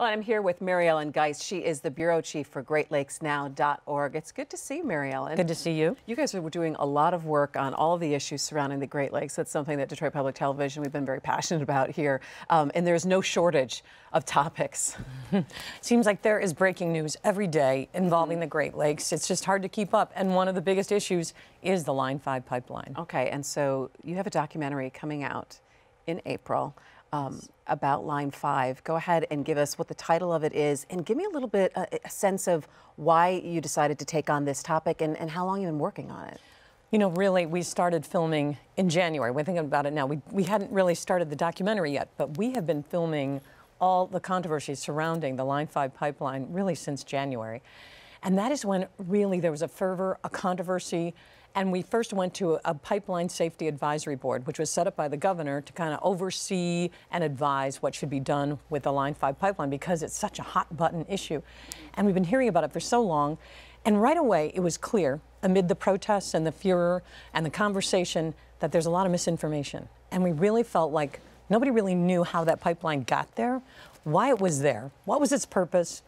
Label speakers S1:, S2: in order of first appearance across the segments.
S1: Well, I'm here with Mary Ellen Geist. She is the Bureau Chief for GreatLakesNow.org. It's good to see you, Mary Ellen.
S2: Good to see you.
S1: You guys are doing a lot of work on all of the issues surrounding the Great Lakes. That's something that Detroit Public Television, we've been very passionate about here. And there's no shortage of topics.
S2: Seems like there is breaking news every day involving the Great Lakes. It's just hard to keep up. And one of the biggest issues is the Line 5 pipeline.
S1: Okay, and so you have a documentary coming out in April. About Line 5. Go ahead and give us what the title of it is, and give me a little bit a sense of why you decided to take on this topic and how long you've been working on it.
S2: You know, really, we started filming in January. We're thinking about it now. We hadn't really started the documentary yet, but we have been filming all the controversies surrounding the Line 5 pipeline really since January. And that is when really there was a fervor, a controversy, and we first went to a pipeline safety advisory board, which was set up by the governor to kind of oversee and advise what should be done with the Line 5 pipeline because it's such a hot button issue. And we've been hearing about it for so long. And right away, it was clear amid the protests and the furor and the conversation that there's a lot of misinformation. And we really felt like nobody really knew how that pipeline got there, why it was there, what was its purpose,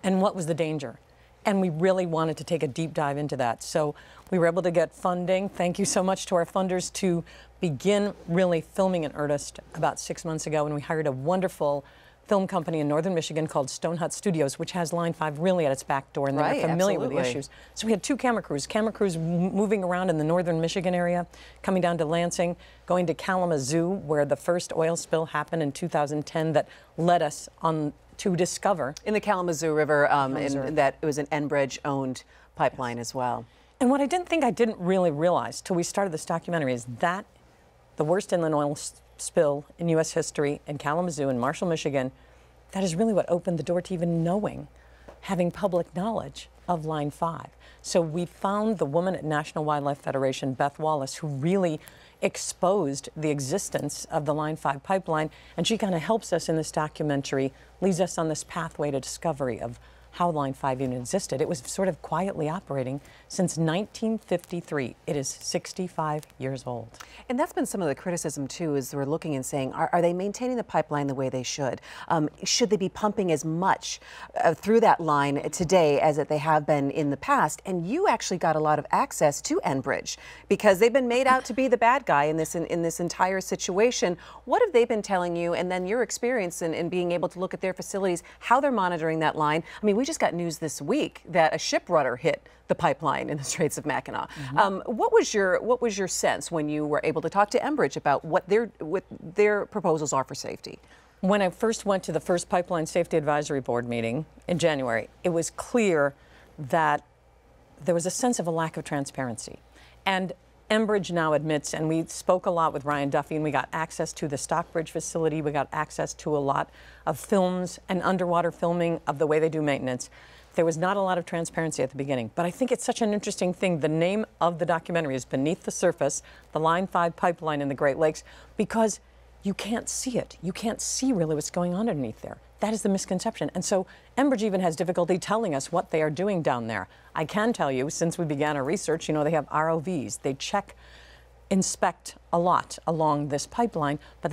S2: and what was the danger. And we really wanted to take a deep dive into that. So we were able to get funding. Thank you so much to our funders to begin really filming in earnest about 6 months ago. And we hired a wonderful film company in northern Michigan called Stone Hut Studios, which has Line 5 really at its back door, and they're familiar with the issues. So we had two camera crews moving around in the northern Michigan area, coming down to Lansing, going to Kalamazoo, where the first oil spill happened in 2010 that led us on to discover.
S1: In the Kalamazoo River, and that it was an Enbridge-owned pipeline as well.
S2: And what I didn't really realize till we started this documentary is that the worst inland oil spill in U.S. history in Kalamazoo in Marshall, Michigan, that is really what opened the door to even knowing, having public knowledge of Line 5. So we found the woman at National Wildlife Federation, Beth Wallace, who really exposed the existence of the Line 5 pipeline, and she kind of helps us in this documentary, leads us on this pathway to discovery of how Line 5 even existed. It was sort of quietly operating since 1953. It is 65 years old. And
S1: that's been some of the criticism, too, is we're looking and saying, are they maintaining the pipeline the way they should? Should they be pumping as much through that line today as they have been in the past? And you actually got a lot of access to Enbridge because they've been made out to be the bad guy in this entire situation. What have they been telling you? And then your experience in being able to look at their facilities, how they're monitoring that line. I mean, we just got news this week that a ship rudder hit the pipeline in the Straits of Mackinac. What was your sense when you were able to talk to Enbridge about what their proposals are for safety?
S2: When I first went to the first Pipeline Safety Advisory Board meeting in January, it was clear that there was a sense of a lack of transparency. And Enbridge now admits, and we spoke a lot with Ryan Duffy, and we got access to the Stockbridge facility, we got access to a lot of films and underwater filming of the way they do maintenance. There was not a lot of transparency at the beginning, but I think it's such an interesting thing. The name of the documentary is Beneath the Surface, the Line 5 pipeline in the Great Lakes, because you can't see it. You can't see really what's going on underneath there. That is the misconception. And so Enbridge even has difficulty telling us what they are doing down there. I can tell you, since we began our research, you know, they have ROVs. They check, inspect a lot along this pipeline, but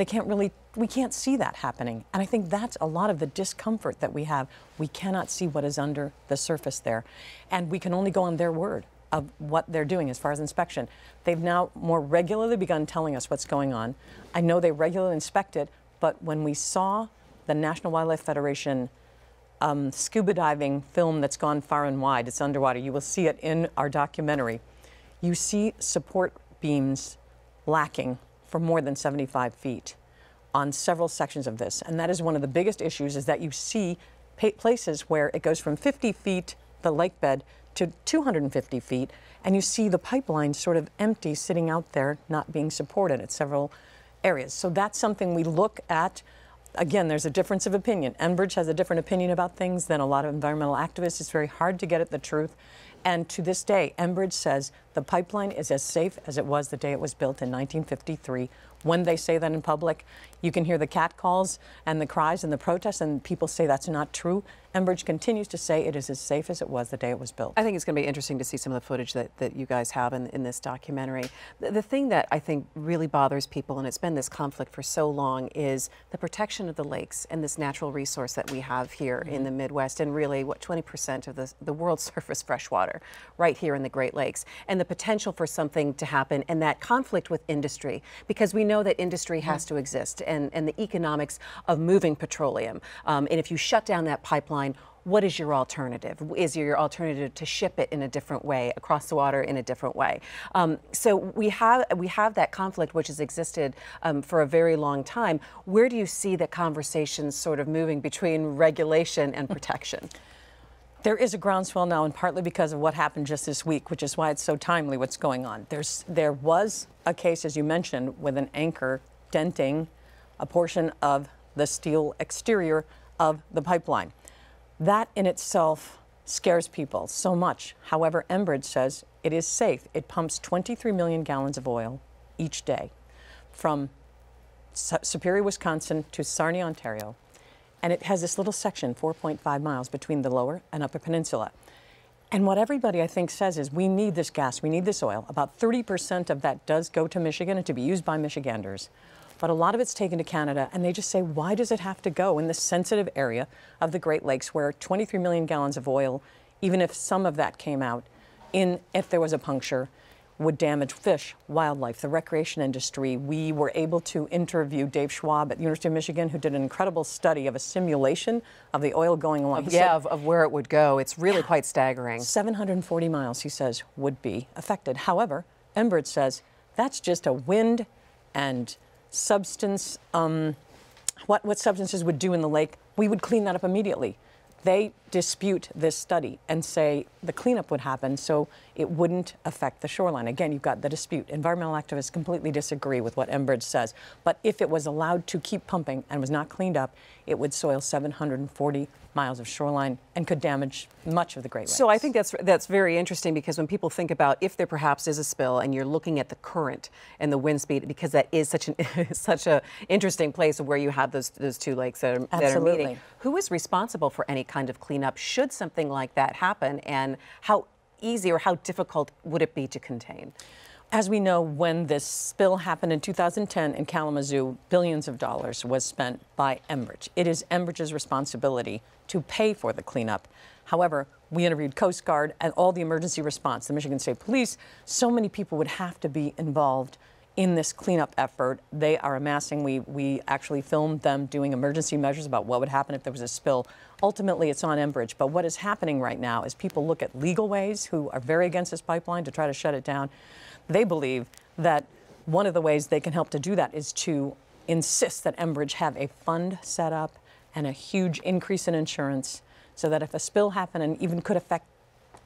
S2: we can't see that happening. And I think that's a lot of the discomfort that we have. We cannot see what is under the surface there. And we can only go on their word of what they're doing as far as inspection. They've now more regularly begun telling us what's going on. I know they regularly inspect it, but when we saw the National Wildlife Federation scuba diving film that's gone far and wide, it's underwater, you will see it in our documentary, you see support beams lacking for more than 75 feet on several sections of this. And that is one of the biggest issues, is that you see places where it goes from 50 feet, the lake bed, to 250 feet, and you see the pipeline sort of empty, sitting out there, not being supported at several areas. So that's something we look at. Again, there's a difference of opinion. Enbridge has a different opinion about things than a lot of environmental activists. It's very hard to get at the truth. And to this day, Enbridge says The pipeline is as safe as it was the day it was built in 1953. When they say that in public, you can hear the catcalls and the cries and the protests, and people say that's not true. Enbridge continues to say it is as safe as it was the day it was built.
S1: I think it's going to be interesting to see some of the footage that you guys have in this documentary. The thing that I think really bothers people, and it's been this conflict for so long, is the protection of the lakes and this natural resource that we have here in the Midwest, and really, what, 20% of the world's surface freshwater right here in the Great Lakes, and the potential for something to happen, and that conflict with industry, because we know that industry has to exist, and the economics of moving petroleum. And if you shut down that pipeline, what is your alternative? Is your alternative to ship it in a different way, across the water in a different way? So we have that conflict which has existed for a very long time. Where do you see the conversations sort of moving between regulation and protection?
S2: There is a groundswell now, and partly because of what happened just this week, which is why it's so timely what's going on. There was a case, as you mentioned, with an anchor denting a portion of the steel exterior of the pipeline. That in itself scares people so much. However, Enbridge says it is safe. It pumps 23 million gallons of oil each day from Superior, Wisconsin to Sarnia, Ontario. And it has this little section, 4.5 miles, between the lower and upper peninsula. And what everybody, I think, says is we need this gas, we need this oil. About 30% of that does go to Michigan and to be used by Michiganders. But a lot of it's taken to Canada, and they just say, why does it have to go in this sensitive area of the Great Lakes where 23 million gallons of oil, even if some of that came out, if there was a puncture, would damage fish, wildlife, the recreation industry. We were able to interview Dave Schwab at the University of Michigan, who did an incredible study of a simulation of the oil going along.
S1: Of where it would go. It's really quite staggering.
S2: 740 miles, he says, would be affected. However, Enbridge says that's just a wind and substance, what substances would do in the lake. We would clean that up immediately. They dispute this study and say the cleanup would happen so it wouldn't affect the shoreline. Again, you've got the dispute. Environmental activists completely disagree with what Enbridge says. But if it was allowed to keep pumping and was not cleaned up, it would soil 740 miles of shoreline and could damage much of the Great Lakes.
S1: So I think that's very interesting, because when people think about if there perhaps is a spill and you're looking at the current and the wind speed, because that is such a interesting place where you have those two lakes that are meeting. Who is responsible for any kind of cleanup should something like that happen, and how easy or how difficult would it be to contain?
S2: As we know, when this spill happened in 2010 in Kalamazoo, billions of dollars was spent by Enbridge. It is Enbridge's responsibility to pay for the cleanup. However, we interviewed Coast Guard and all the emergency response, the Michigan State Police. So many people would have to be involved in this cleanup effort. They are amassing. We actually filmed them doing emergency measures about what would happen if there was a spill. Ultimately, it's on Enbridge. But what is happening right now is people look at legal ways who are very against this pipeline to try to shut it down. They believe that one of the ways they can help to do that is to insist that Enbridge have a fund set up and a huge increase in insurance, so that if a spill happened and even could affect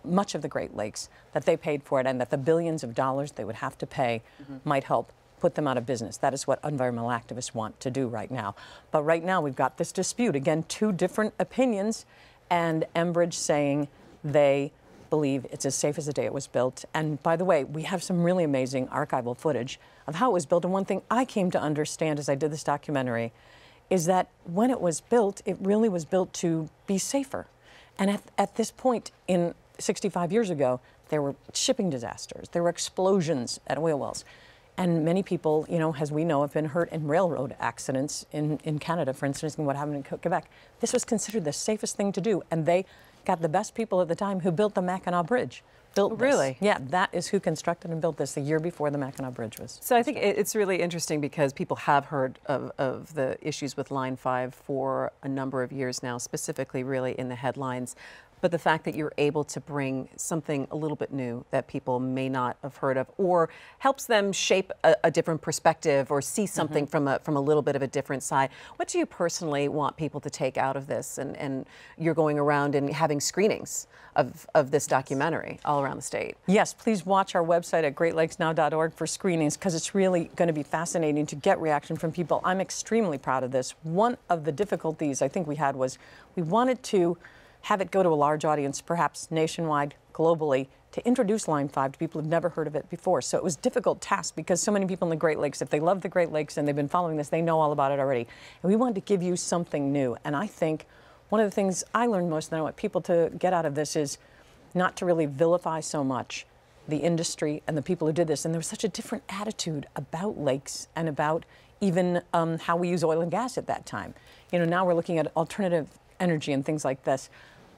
S2: much of the Great Lakes, that they paid for it, and that the billions of dollars they would have to pay might help put them out of business. That is what environmental activists want to do right now. But right now we've got this dispute. Again, two different opinions, and Enbridge saying they believe it's as safe as the day it was built. And by the way, we have some really amazing archival footage of how it was built. And one thing I came to understand as I did this documentary is that when it was built, it really was built to be safer. And at this point, in 65 years ago, there were shipping disasters, there were explosions at oil wells. And many people, you know, as we know, have been hurt in railroad accidents in Canada, for instance, and what happened in Quebec. This was considered the safest thing to do, and they got the best people at the time who built the Mackinac Bridge.
S1: Really?
S2: Yeah, that is who constructed and built this the year before the Mackinac Bridge was.
S1: So I think it's really interesting, because people have heard of the issues with Line 5 for a number of years now, specifically really in the headlines. But the fact that you're able to bring something a little bit new that people may not have heard of, or helps them shape a different perspective or see something from a little bit of a different side. What do you personally want people to take out of this? And you're going around and having screenings of this documentary all around the state.
S2: Yes, please watch our website at greatlakesnow.org for screenings, because it's really going to be fascinating to get reaction from people. I'm extremely proud of this. One of the difficulties I think we had was we wanted to have it go to a large audience, perhaps nationwide, globally, to introduce Line 5 to people who've never heard of it before. So it was a difficult task because so many people in the Great Lakes, if they love the Great Lakes and they've been following this, they know all about it already. And we wanted to give you something new. And I think one of the things I learned most, and I want people to get out of this, is not to really vilify so much the industry and the people who did this. And there was such a different attitude about lakes and about even how we use oil and gas at that time. You know, now we're looking at alternative energy and things like this.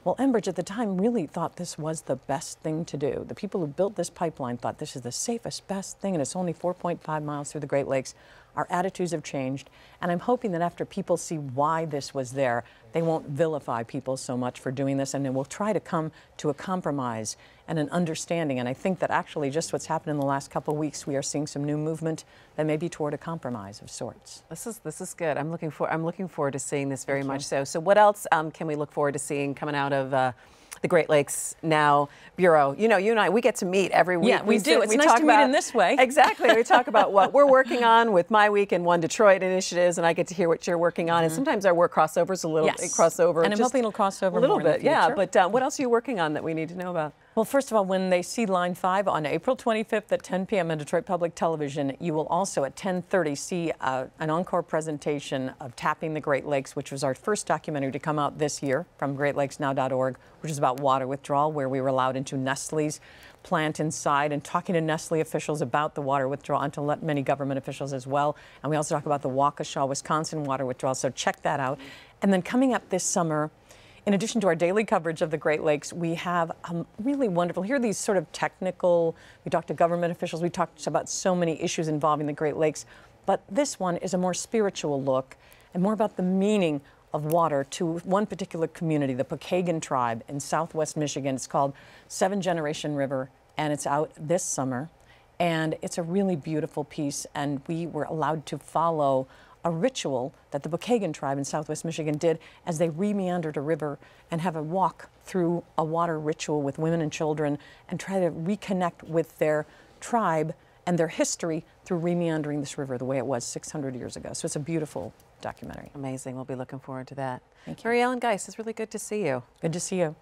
S2: Well, Enbridge at the time really thought this was the best thing to do. The people who built this pipeline thought this is the safest, best thing, and it's only 4.5 miles through the Great Lakes. Our attitudes have changed, and I'm hoping that after people see why this was there, they won't vilify people so much for doing this, and then we'll try to come to a compromise and an understanding. And I think that actually just what's happened in the last couple of weeks, we are seeing some new movement that may be toward a compromise of sorts.
S1: This is good. I'm looking forward to seeing this very much so. So what else can we look forward to seeing coming out of the Great Lakes Now Bureau? You know, you and I, we get to meet every week.
S2: Yeah, we do. It's nice to meet in this way.
S1: Exactly. We talk about what we're working on with MiWeek and One Detroit initiatives, and I get to hear what you're working on. And sometimes our work crossovers a little.
S2: Yes.
S1: Crossover.
S2: And I'm hoping it'll cross over
S1: a little
S2: more
S1: bit. Yeah. But what else are you working on that we need to know about?
S2: Well, first of all, when they see Line 5 on April 25th at 10 p.m. on Detroit Public Television, you will also at 10:30 see an encore presentation of Tapping the Great Lakes, which was our first documentary to come out this year from greatlakesnow.org, which is about water withdrawal, where we were allowed into Nestle's plant inside and talking to Nestle officials about the water withdrawal, and to many government officials as well. And we also talk about the Waukesha, Wisconsin water withdrawal, so check that out. And then coming up this summer, in addition to our daily coverage of the Great Lakes, we have really wonderful, here are these sort of technical, we talk to government officials, we talked about so many issues involving the Great Lakes, but this one is a more spiritual look and more about the meaning of water to one particular community, the Pokagon tribe in southwest Michigan. It's called Seven Generation River, and it's out this summer. And it's a really beautiful piece, and we were allowed to follow a ritual that the Pokagon tribe in southwest Michigan did as they re-meandered a river and have a walk through a water ritual with women and children and try to reconnect with their tribe and their history through re-meandering this river the way it was 600 years ago. So it's a beautiful documentary.
S1: Amazing. We'll be looking forward to that.
S2: Thank you.
S1: Mary Ellen Geist, it's really good to see you.
S2: Good to see you.